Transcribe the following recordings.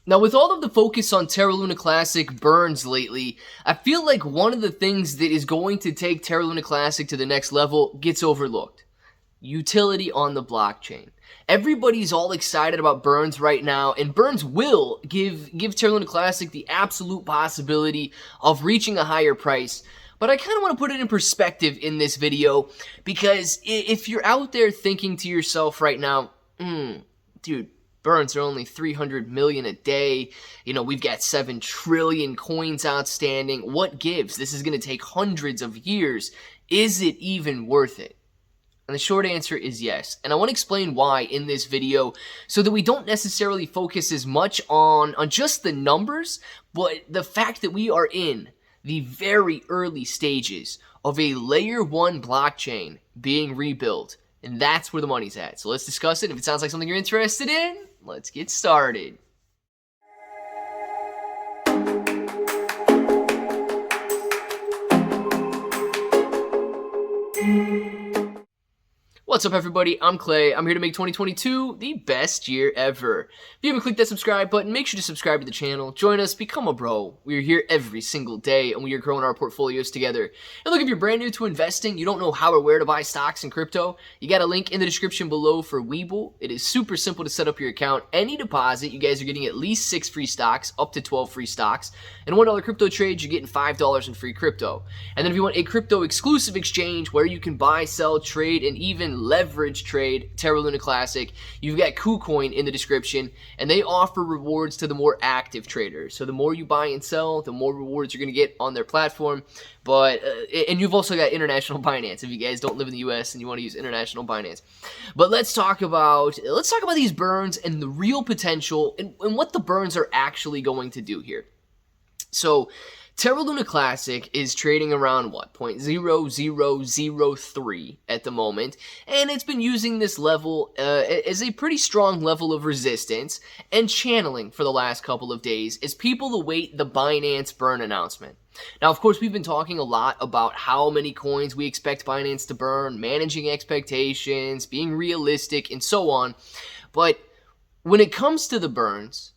Now, with all of the focus on Terra Luna Classic burns lately, I feel like one of the things that is going to take Terra Luna Classic to the next level gets overlooked. Utility on the blockchain. Everybody's all excited about burns right now, and burns will give Terra Luna Classic the absolute possibility of reaching a higher price. But I kind of want to put it in perspective in this video, because if you're out there thinking to yourself right now, dude, burns are only 300 million a day. You know, we've got 7 trillion coins outstanding. What gives? This is going to take hundreds of years. Is it even worth it? And the short answer is yes. And I want to explain why in this video so that we don't necessarily focus as much on just the numbers, but the fact that we are in the very early stages of a layer 1 blockchain being rebuilt. And that's where the money's at. So let's discuss it. If it sounds like something you're interested in, let's get started. What's up, everybody? I'm Clay. I'm here to make 2022 the best year ever. If you haven't clicked that subscribe button, make sure to subscribe to the channel. Join us, become a bro. We are here every single day, and we are growing our portfolios together. And look, if you're brand new to investing, you don't know how or where to buy stocks and crypto, you got a link in the description below for Webull. It is super simple to set up your account. Any deposit, you guys are getting at least 6 free stocks, up to 12 free stocks. And $1 crypto trades, you're getting $5 in free crypto. And then if you want a crypto exclusive exchange where you can buy, sell, trade, and even leverage trade Terra Luna Classic, you've got KuCoin in the description, and they offer rewards to the more active traders. So the more you buy and sell, the more rewards you're going to get on their platform. But and you've also got international Binance if you guys don't live in the US and you want to use international Binance. But let's talk about these burns and the real potential and what the burns are actually going to do here. So Terra Luna Classic is trading around, what, 0.0003 at the moment, and it's been using this level as a pretty strong level of resistance and channeling for the last couple of days as people await the Binance burn announcement. Now, of course, we've been talking a lot about how many coins we expect Binance to burn, managing expectations, being realistic, and so on, but when it comes to the burns,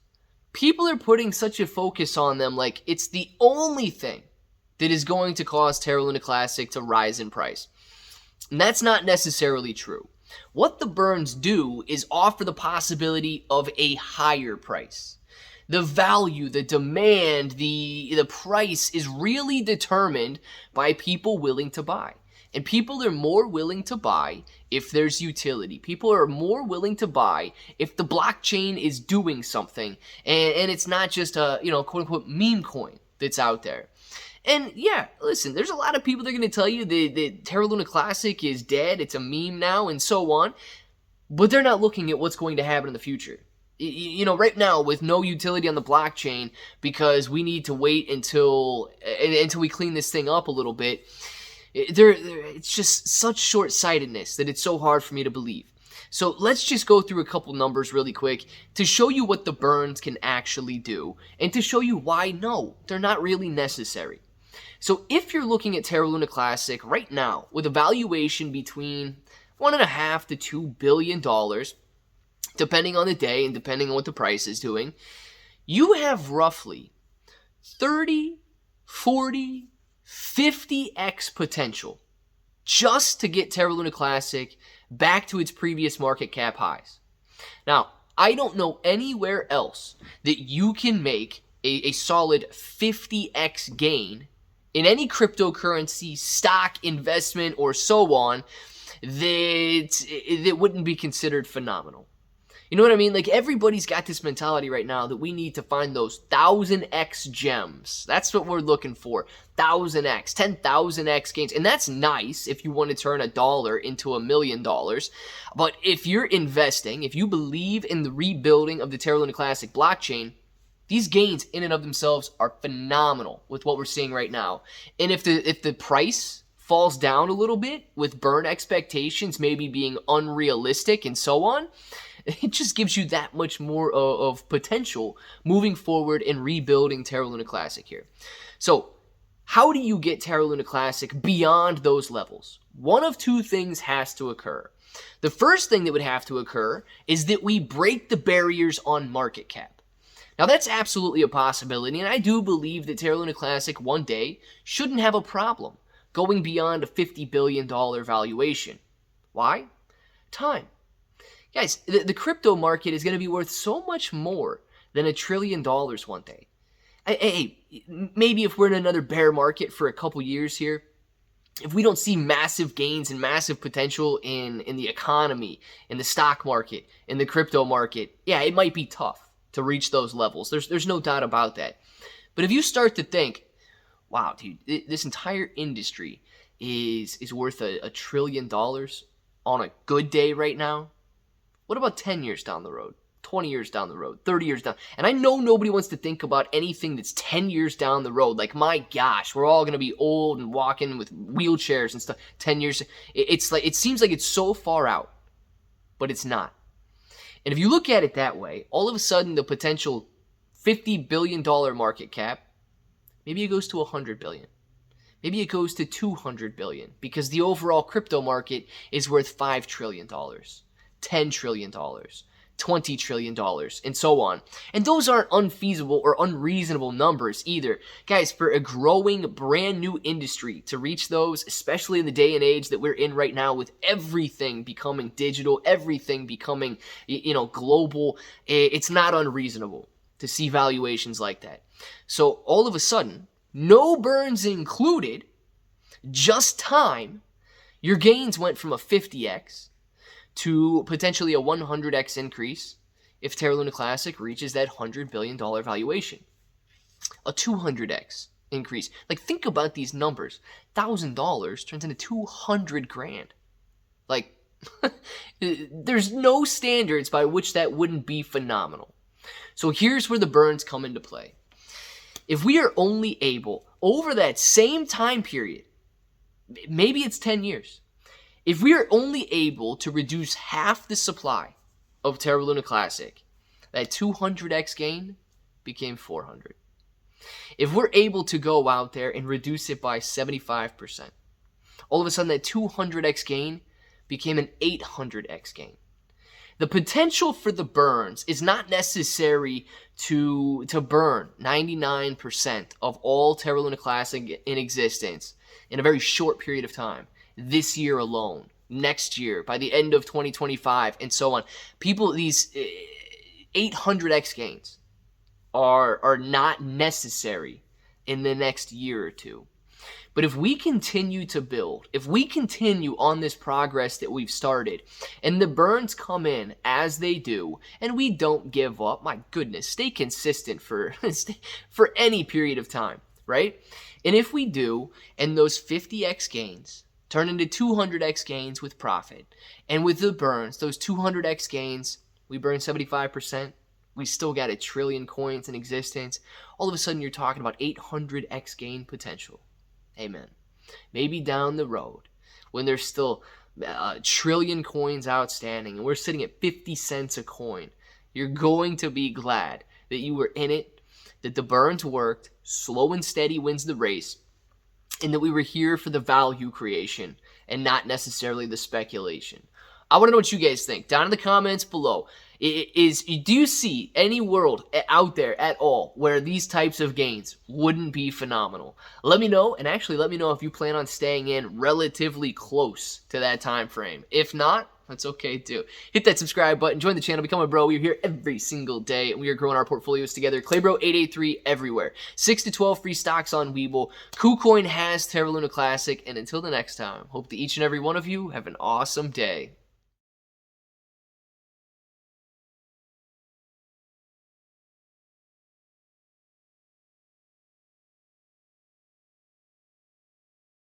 people are putting such a focus on them like it's the only thing that is going to cause Terra Luna Classic to rise in price. And that's not necessarily true. What the burns do is offer the possibility of a higher price. The value, the demand, the price is really determined by people willing to buy. And people are more willing to buy if there's utility. People are more willing to buy if the blockchain is doing something. And it's not just a, quote-unquote meme coin that's out there. And yeah, listen, there's a lot of people that are going to tell you that Terra Luna Classic is dead, it's a meme now, and so on. But they're not looking at what's going to happen in the future. Right now, with no utility on the blockchain, because we need to wait until we clean this thing up a little bit, it's just such short-sightedness that it's so hard for me to believe. So let's just go through a couple numbers really quick to show you what the burns can actually do and to show you why, no, they're not really necessary. So if you're looking at Terra Luna Classic right now with a valuation between $1.5 to $2 billion, depending on the day and depending on what the price is doing, you have roughly 30, 40, 50x potential just to get Terra Luna Classic back to its previous market cap highs. Now, I don't know anywhere else that you can make a solid 50x gain in any cryptocurrency, stock, investment, or so on that wouldn't be considered phenomenal. You know what I mean? Like, everybody's got this mentality right now that we need to find those 1000x gems. That's what we're looking for. 1000x, 10,000x gains. And that's nice if you want to turn $1 into $1 million. But if you're investing, if you believe in the rebuilding of the Terra Luna Classic blockchain, these gains in and of themselves are phenomenal with what we're seeing right now. And if the price falls down a little bit with burn expectations maybe being unrealistic and so on, it just gives you that much more of potential moving forward and rebuilding Terra Luna Classic here. So how do you get Terra Luna Classic beyond those levels? One of two things has to occur. The first thing that would have to occur is that we break the barriers on market cap. Now, that's absolutely a possibility, and I do believe that Terra Luna Classic one day shouldn't have a problem going beyond a $50 billion valuation. Why? Time. Guys, the crypto market is going to be worth so much more than $1 trillion one day. Hey, maybe if we're in another bear market for a couple years here, if we don't see massive gains and massive potential in the economy, in the stock market, in the crypto market, yeah, it might be tough to reach those levels. There's no doubt about that. But if you start to think, wow, dude, this entire industry is worth $1 trillion on a good day right now, what about 10 years down the road? 20 years down the road, 30 years down. And I know nobody wants to think about anything that's 10 years down the road. Like, my gosh, we're all going to be old and walking with wheelchairs and stuff. 10 years. It's like, it seems like it's so far out, but it's not. And if you look at it that way, all of a sudden the potential $50 billion market cap, maybe it goes to $100 billion. Maybe it goes to $200 billion because the overall crypto market is worth $5 trillion, $10 trillion. $20 trillion, and so on. And those aren't unfeasible or unreasonable numbers either. Guys, for a growing, brand new industry to reach those, especially in the day and age that we're in right now with everything becoming digital, everything becoming, global, it's not unreasonable to see valuations like that. So all of a sudden, no burns included, just time, your gains went from a 50x to potentially a 100x increase if Terra Luna Classic reaches that $100 billion valuation. A 200x increase. Like, think about these numbers. $1,000 turns into 200 grand. Like, there's no standards by which that wouldn't be phenomenal. So here's where the burns come into play. If we are only able, over that same time period, maybe it's 10 years, if we are only able to reduce half the supply of Terra Luna Classic, that 200x gain became 400. If we're able to go out there and reduce it by 75%, all of a sudden that 200x gain became an 800x gain. The potential for the burns is not necessary to burn 99% of all Terra Luna Classic in existence in a very short period of time. This year alone, next year, by the end of 2025, and so on. People, these 800x gains are not necessary in the next year or two. But if we continue to build, if we continue on this progress that we've started, and the burns come in as they do, and we don't give up, my goodness, stay consistent for any period of time, right? And if we do, and those 50x gains turn into 200x gains with profit. And with the burns, those 200x gains, we burn 75%. We still got 1 trillion coins in existence. All of a sudden, you're talking about 800x gain potential. Amen. Maybe down the road, when there's still 1 trillion coins outstanding, and we're sitting at 50 cents a coin, you're going to be glad that you were in it, that the burns worked, slow and steady wins the race, and that we were here for the value creation and not necessarily the speculation. I want to know what you guys think. Down in the comments below. Do you see any world out there at all where these types of gains wouldn't be phenomenal? Let me know, and actually let me know if you plan on staying in relatively close to that time frame. If not, that's okay too. Hit that subscribe button, join the channel, become a bro. We're here every single day, and we are growing our portfolios together. ClayBro 883 everywhere. 6 to 12 free stocks on Webull. KuCoin has Terra Luna Classic, and until the next time, hope that each and every one of you have an awesome day.